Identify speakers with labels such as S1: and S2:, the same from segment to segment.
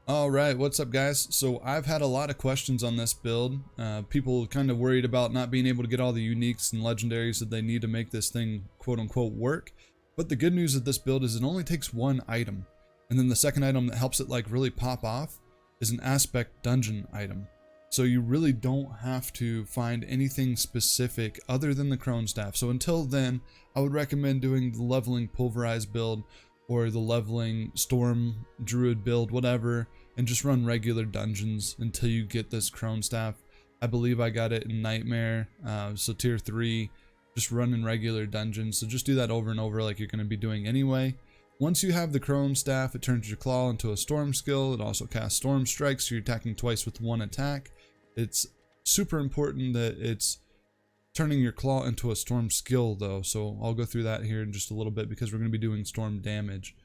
S1: All right, what's up guys? So I've had a lot of questions on this build. People kind of worried about not being able to get all the uniques and legendaries that they need to make this thing quote unquote work. But the good news of this build is it only takes one item. And then the second item that helps it like really pop off is an aspect dungeon item. So you really don't have to find anything specific other than the crone staff. So until then, I would recommend doing the leveling pulverized build or the leveling storm druid build, whatever, and just run regular dungeons until you get this crone staff. I believe I got it in nightmare, so tier 3, just running regular dungeons. So just do that over and over like you're going to be doing anyway. Once you have the crone staff, it turns your claw into a storm skill. It also casts storm strikes, so you're attacking twice with one attack. It's super important that it's turning your claw into a storm skill though, so I'll go through that here in just a little bit because we're going to be doing storm damage.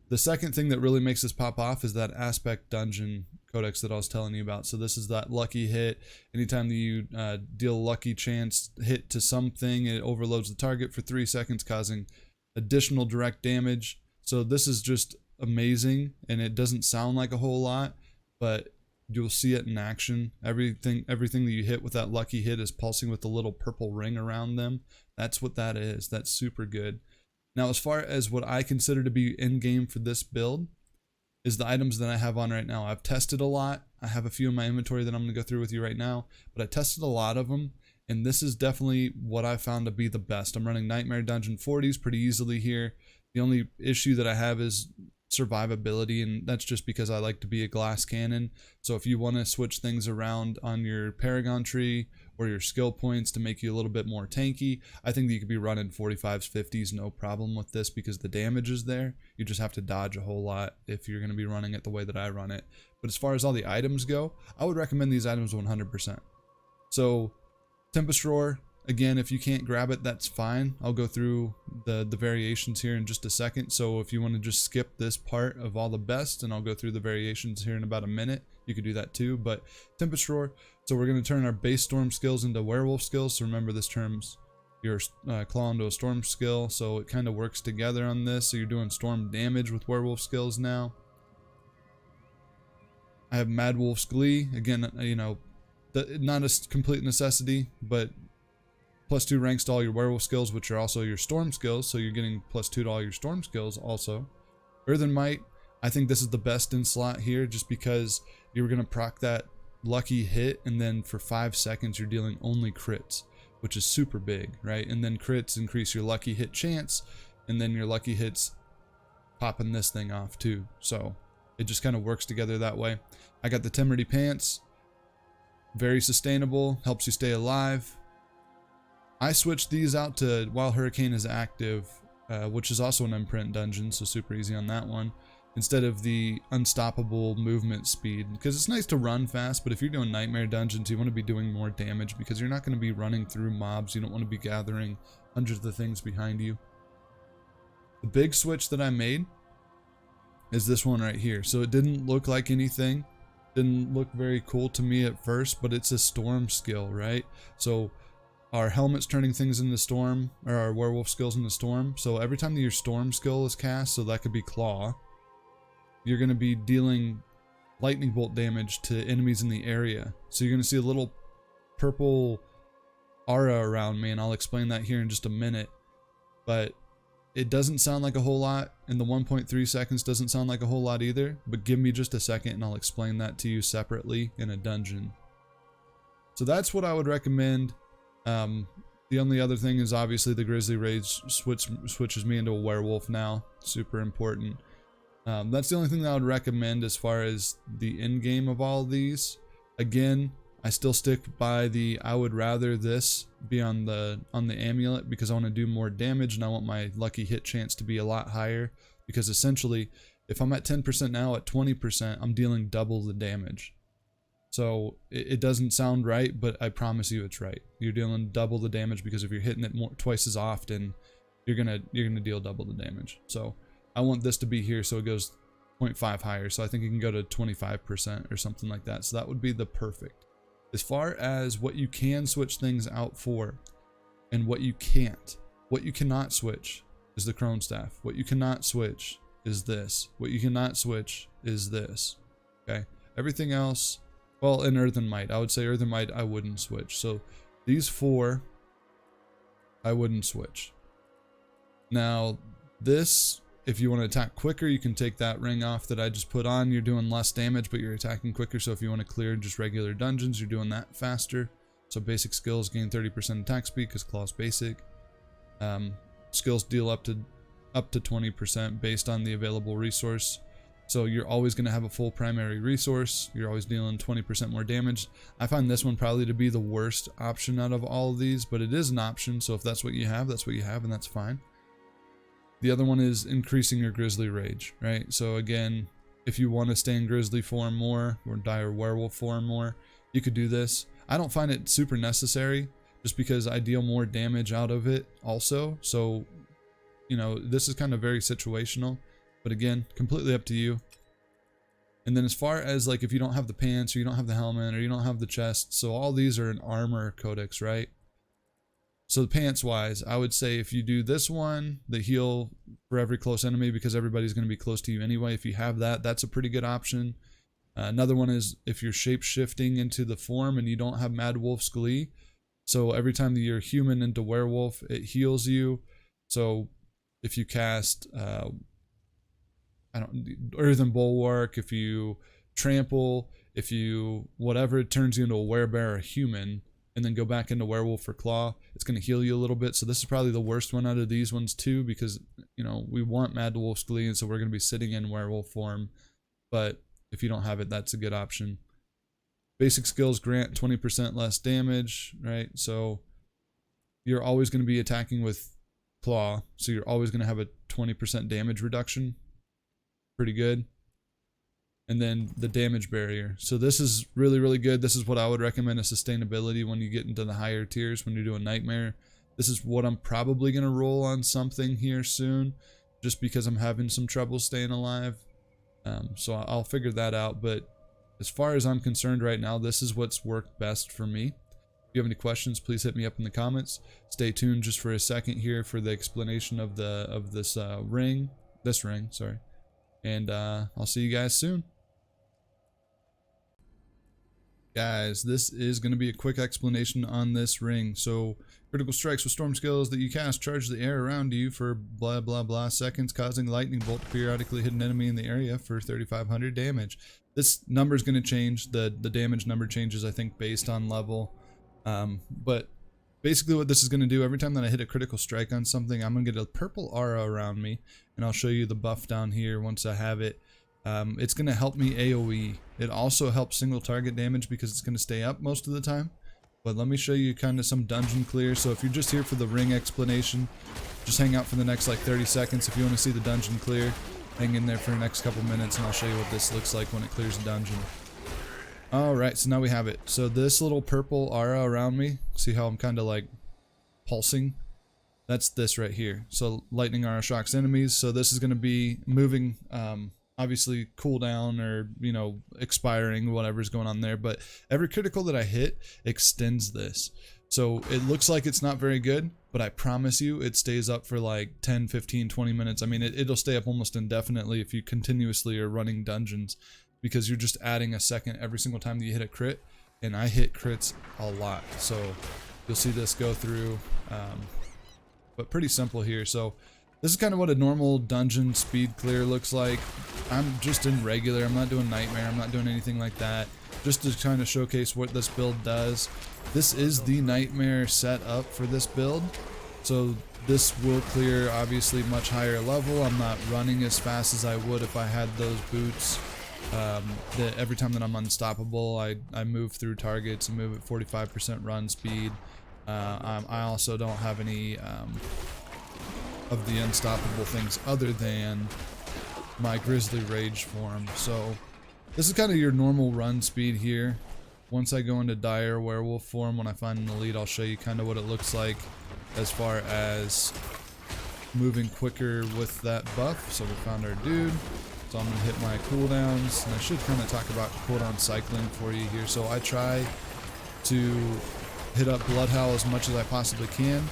S1: The second thing that really makes this pop off is that aspect dungeon codex that I was telling you about. So this is that lucky hit. Anytime that you deal a lucky chance hit to something, it overloads the target for 3 seconds, causing additional direct damage. So this is just amazing, and it doesn't sound like a whole lot, but you'll see it in action. Everything that you hit with that lucky hit is pulsing with a little purple ring around them. That's what that is. That's super good. Now, as far as what I consider to be in game for this build is the items that I have on right now. I've tested a lot. I have a few in my inventory that I'm going to go through with you right now, but I tested a lot of them, and this is definitely what I found to be the best. I'm running Nightmare Dungeon 40s pretty easily here. The only issue that I have is survivability, and that's just because I like to be a glass cannon. So if you want to switch things around on your Paragon tree or your skill points to make you a little bit more tanky, I think that you could be running 45s, 50s, no problem with this because the damage is there. You just have to dodge a whole lot if you're going to be running it the way that I run it. But as far as all the items go, I would recommend these items 100%. So Tempest Roar, again, if you can't grab it, that's fine. I'll go through the variations here in just a second. So if you want to just skip this part of all the best, and I'll go through the variations here in about a minute, you could do that too. But Tempest Roar, so we're going to turn our base storm skills into werewolf skills. So remember, this turns your claw into a storm skill. So it kind of works together on this. So you're doing storm damage with werewolf skills now. I have Mad Wolf's Glee. Again, you know, not a complete necessity, but +2 ranks to all your werewolf skills, which are also your storm skills, so you're getting +2 to all your storm skills also. Earthen Might, I think this is the best in slot here just because you're going to proc that lucky hit, and then for 5 seconds you're dealing only crits, which is super big, right? And then crits increase your lucky hit chance, and then your lucky hits popping this thing off too. So it just kind of works together that way. I got the Temerity Pants, very sustainable, helps you stay alive. I switched these out to while Hurricane is active, which is also an imprint dungeon, so super easy on that one, instead of the unstoppable movement speed, because it's nice to run fast, but if you're doing Nightmare Dungeons, you want to be doing more damage because you're not going to be running through mobs. You don't want to be gathering hundreds of things behind you. The big switch that I made is this one right here. So it didn't look like anything, didn't look very cool to me at first, but it's a storm skill, right? So our helmet's turning things into storm, or our werewolf skills into storm. So every time that your storm skill is cast, so that could be claw, you're going to be dealing lightning bolt damage to enemies in the area. So you're going to see a little purple aura around me, and I'll explain that here in just a minute. But it doesn't sound like a whole lot, and the 1.3 seconds doesn't sound like a whole lot either, but give me just a second and I'll explain that to you separately in a dungeon. So that's what I would recommend. The only other thing is obviously the Grizzly Rage switches me into a werewolf now. Super important. That's the only thing that I would recommend as far as the end game of all of these. Again, I still stick by the I would rather this be on the amulet because I want to do more damage and I want my lucky hit chance to be a lot higher, because essentially if I'm at 10% now, at 20% I'm dealing double the damage. So it doesn't sound right, but I promise you it's right. You're dealing double the damage because if you're hitting it twice as often, you're gonna deal double the damage. So I want this to be here so it goes 0.5 higher. So I think it can go to 25% or something like that. So that would be the perfect. As far as what you can switch things out for and what you can't, what you cannot switch is the crone staff. What you cannot switch is this. What you cannot switch is this. Okay, everything else, well, in Earth and Might, I would say Earth and Might I wouldn't switch. So these 4 I wouldn't switch. Now this, if you want to attack quicker, you can take that ring off that I just put on. You're doing less damage, but you're attacking quicker. So if you want to clear just regular dungeons, you're doing that faster. So basic skills gain 30% attack speed because Claw's basic. Skills deal up to 20% based on the available resource. So you're always going to have a full primary resource. You're always dealing 20% more damage. I find this one probably to be the worst option out of all of these, but it is an option. So if that's what you have, that's what you have, and that's fine. The other one is increasing your Grizzly Rage, right? So again, if you want to stay in Grizzly form more or Dire Werewolf form more, you could do this. I don't find it super necessary just because I deal more damage out of it also. So, you know, this is kind of very situational, but again, completely up to you. And then as far as like if you don't have the pants or you don't have the helmet or you don't have the chest, so all these are an armor codex, right? So the pants wise, I would say if you do this one, the heal for every close enemy because everybody's going to be close to you anyway. If you have that, that's a pretty good option. Another one is if you're shape shifting into the form and you don't have Mad Wolf's Glee. So every time that you're human into werewolf, it heals you. So if you cast Earthen Bulwark, if you trample, if you whatever, it turns you into a werebear or human, and then go back into werewolf or claw, it's going to heal you a little bit. So this is probably the worst one out of these ones too, because you know we want Mad Wolf's Glee, and so we're going to be sitting in werewolf form. But if you don't have it, that's a good option. Basic skills grant 20% less damage, right? So you're always going to be attacking with claw, so you're always going to have a 20% damage reduction. Pretty good. And then the damage barrier. So this is really, really good. This is what I would recommend as sustainability when you get into the higher tiers, when you're doing Nightmare. This is what I'm probably going to roll on something here soon, just because I'm having some trouble staying alive. So I'll figure that out. But as far as I'm concerned right now, this is what's worked best for me. If you have any questions, please hit me up in the comments. Stay tuned just for a second here for the explanation of this ring. Sorry. And I'll see you guys soon. Guys, this is going to be a quick explanation on this ring. So, critical strikes with storm skills that you cast charge the air around you for blah blah blah seconds, causing lightning bolt to periodically hit an enemy in the area for 3,500 damage. This number is going to change. The damage number changes, I think, based on level. But basically what this is going to do, every time that I hit a critical strike on something, I'm going to get a purple aura around me. And I'll show you the buff down here once I have it. It's going to help me AoE. It also helps single target damage because it's going to stay up most of the time. But let me show you kind of some dungeon clear. So if you're just here for the ring explanation, just hang out for the next like 30 seconds. If you want to see the dungeon clear, hang in there for the next couple minutes and I'll show you what this looks like when it clears the dungeon. Alright, so now we have it. So this little purple aura around me, see how I'm kind of like pulsing? That's this right here. So lightning aura shocks enemies. So this is going to be moving, obviously cooldown or, you know, expiring, whatever's going on there. But every critical that I hit extends this. So it looks like it's not very good, but I promise you it stays up for like 10, 15, 20 minutes. I mean, it'll stay up almost indefinitely if you continuously are running dungeons, because you're just adding a second every single time that you hit a crit. And I hit crits a lot. So you'll see this go through, but pretty simple here. So this is kind of what a normal dungeon speed clear looks like. I'm just in regular, I'm not doing Nightmare, I'm not doing anything like that. Just to kind of showcase what this build does. This is the Nightmare setup for this build. So this will clear obviously much higher level. I'm not running as fast as I would if I had those boots. Every time that I'm unstoppable, I move through targets and move at 45% run speed. I also don't have any of the unstoppable things other than my Grizzly Rage form. So this is kind of your normal run speed here. Once I go into Dire Werewolf form, when I find an elite, I'll show you kind of what it looks like as far as moving quicker with that buff. So we found our dude. So I'm going to hit my cooldowns, and I should kind of talk about cooldown cycling for you here. So I try to hit up Bloodhowl as much as I possibly can. And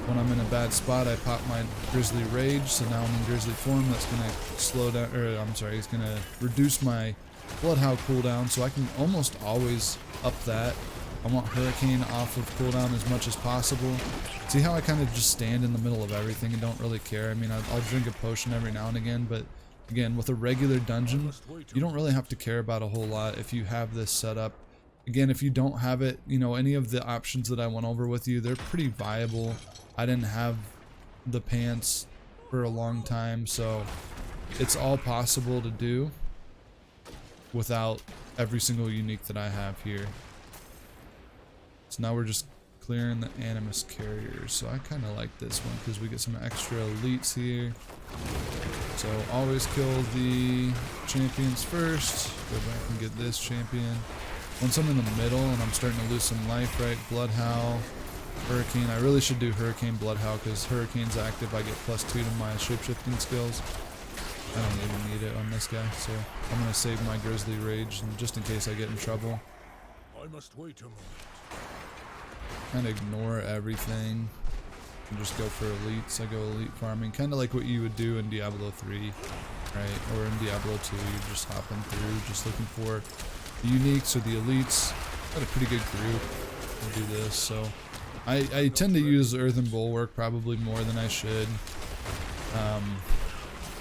S1: When I'm in a bad spot, I pop my Grizzly Rage, so now I'm in Grizzly form. That's gonna slow down, or I'm sorry, it's gonna reduce my Bloodhound cooldown, so I can almost always up that. I want Hurricane off of cooldown as much as possible. See how I kind of just stand in the middle of everything and don't really care? I mean, I'll drink a potion every now and again, but again, with a regular dungeon, you don't really have to care about a whole lot if you have this set up. Again, if you don't have it, you know, any of the options that I went over with you, they're pretty viable. I didn't have the pants for a long time, so it's all possible to do without every single unique that I have here. So now we're just clearing the Animus carriers. So I kind of like this one because we get some extra elites here. So always kill the champions first. Go back and get this champion. Once I'm in the middle and I'm starting to lose some life, right? Bloodhound, Hurricane. I really should do Hurricane Bloodhound because Hurricane's active. I get +2 to my shapeshifting skills. I don't even need it on this guy, so I'm gonna save my Grizzly Rage and just in case I get in trouble.
S2: I must wait a moment.
S1: Kind of ignore everything and just go for elites. I go elite farming, kind of like what you would do in Diablo 3, right? Or in Diablo 2, you're just hopping through, just looking for the uniques or the elites. Got a pretty good group to do this, so I tend to use Earthen Bulwark probably more than I should.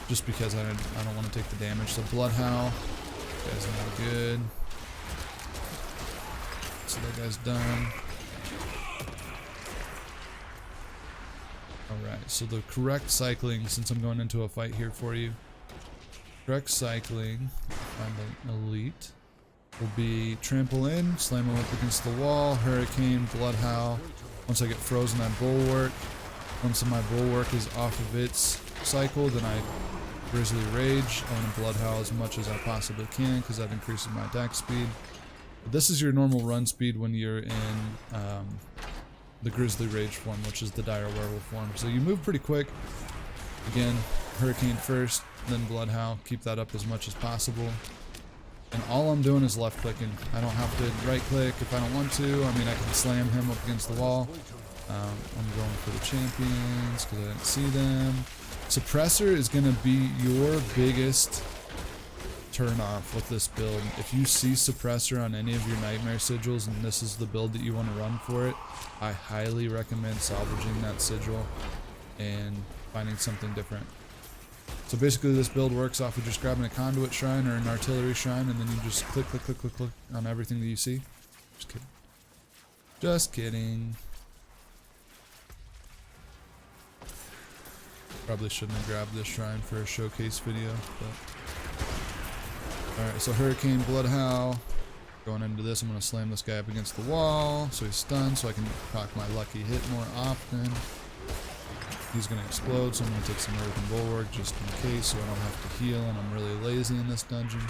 S1: Just because I don't want to take the damage. So Bloodhound, that guy's not good. So that guy's done. Alright, so the correct cycling, since I'm going into a fight here for you, correct cycling, find an elite, will be trample in, slam him up against the wall, Hurricane, Bloodhound. Once I get frozen, I bulwark. Once my bulwark is off of its cycle, then I Grizzly Rage. I want to Bloodhound as much as I possibly can because that increases my attack speed. But this is your normal run speed when you're in the Grizzly Rage form, which is the Dire Werewolf form. So you move pretty quick. Again, Hurricane first, then Bloodhound. Keep that up as much as possible. And all I'm doing is left clicking. I don't have to right click if I don't want to. I mean, I can slam him up against the wall. I'm going for the champions because I didn't see them. Suppressor is going to be your biggest turn off with this build. If you see Suppressor on any of your Nightmare Sigils and this is the build that you want to run for it, I highly recommend salvaging that sigil and finding something different. So basically this build works off of just grabbing a Conduit Shrine or an Artillery Shrine and then you just click, click, click, click, click on everything that you see. Just kidding. Just kidding. Probably shouldn't have grabbed this shrine for a showcase video, but... Alright, so Hurricane Bloodhound. Going into this, I'm going to slam this guy up against the wall, so he's stunned, so I can proc my lucky hit more often. He's going to explode, so I'm going to take some Earthen Bulwark just in case, so I don't have to heal, and I'm really lazy in this dungeon.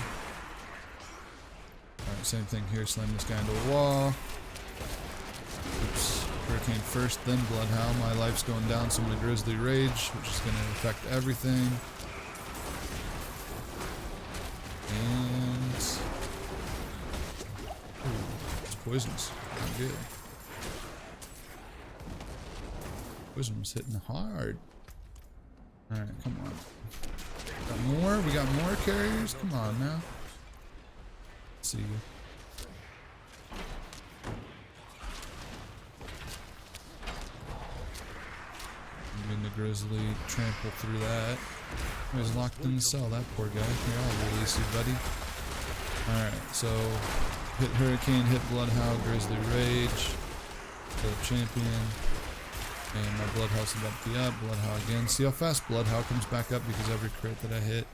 S1: Alright, same thing here, slam this guy into a wall. Oops. Hurricane first, then Bloodhound. My life's going down, so I'm going to Grizzly Rage, which is going to affect everything. And... Ooh, it's poisonous. Not good. Poison was hitting hard. Alright, come on. Got more? We got more carriers? Come on now. Let's see. The Grizzly trample through that. He was locked in the cell, that poor guy. Here, I'll release you, buddy. Alright, so hit Hurricane, hit Bloodhound, Grizzly Rage, kill champion, and my Bloodhound's about to be up. Bloodhound again. See how fast Bloodhound comes back up because every crit that I hit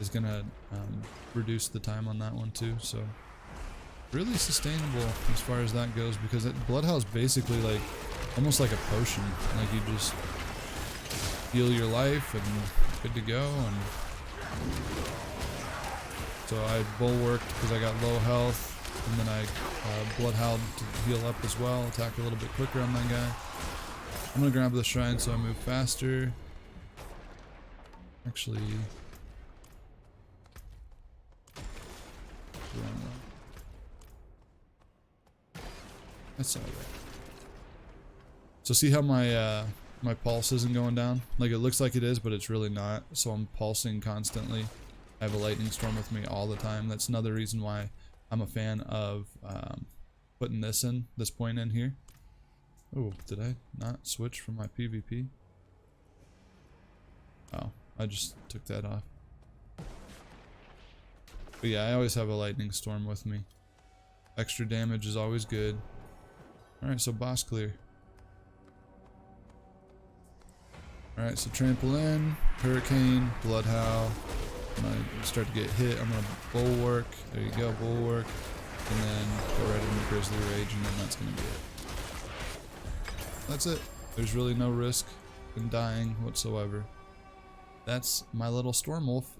S1: is gonna reduce the time on that one too. So really sustainable as far as that goes because Bloodhound's basically like almost like a potion. Like you just heal your life and good to go. And so I bulwarked because I got low health, and then I Bloodhound to heal up as well, attack a little bit quicker on that guy. I'm gonna grab the shrine so I move faster. Actually, that's alright. So see how my my pulse isn't going down. Like, it looks like it is, but it's really not. So I'm pulsing constantly. I have a lightning storm with me all the time. That's another reason why I'm a fan of putting this point in here. Oh, did I not switch from my PvP? Oh, I just took that off. But yeah, I always have a lightning storm with me. Extra damage is always good. Alright, so boss clear. Alright, so trample in, hurricane, blood howl. When I start to get hit, I'm gonna bulwark. There you go, bulwark. And then go right into grizzly rage, and then that's gonna be it. That's it. There's really no risk in dying whatsoever. That's my little storm wolf.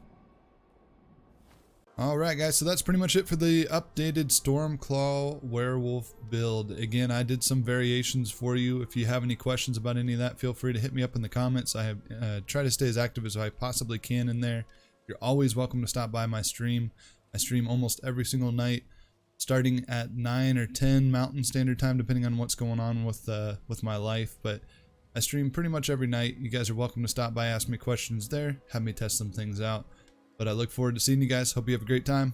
S1: Alright guys, so that's pretty much it for the updated Stormclaw werewolf build. Again, I did some variations for you. If you have any questions about any of that, feel free to hit me up in the comments. I have try to stay as active as I possibly can in there. You're always welcome to stop by my stream. I stream almost every single night, starting at 9 or 10 Mountain Standard Time, depending on what's going on with my life. But I stream pretty much every night. You guys are welcome to stop by, ask me questions there, have me test some things out. But I look forward to seeing you guys. Hope you have a great time.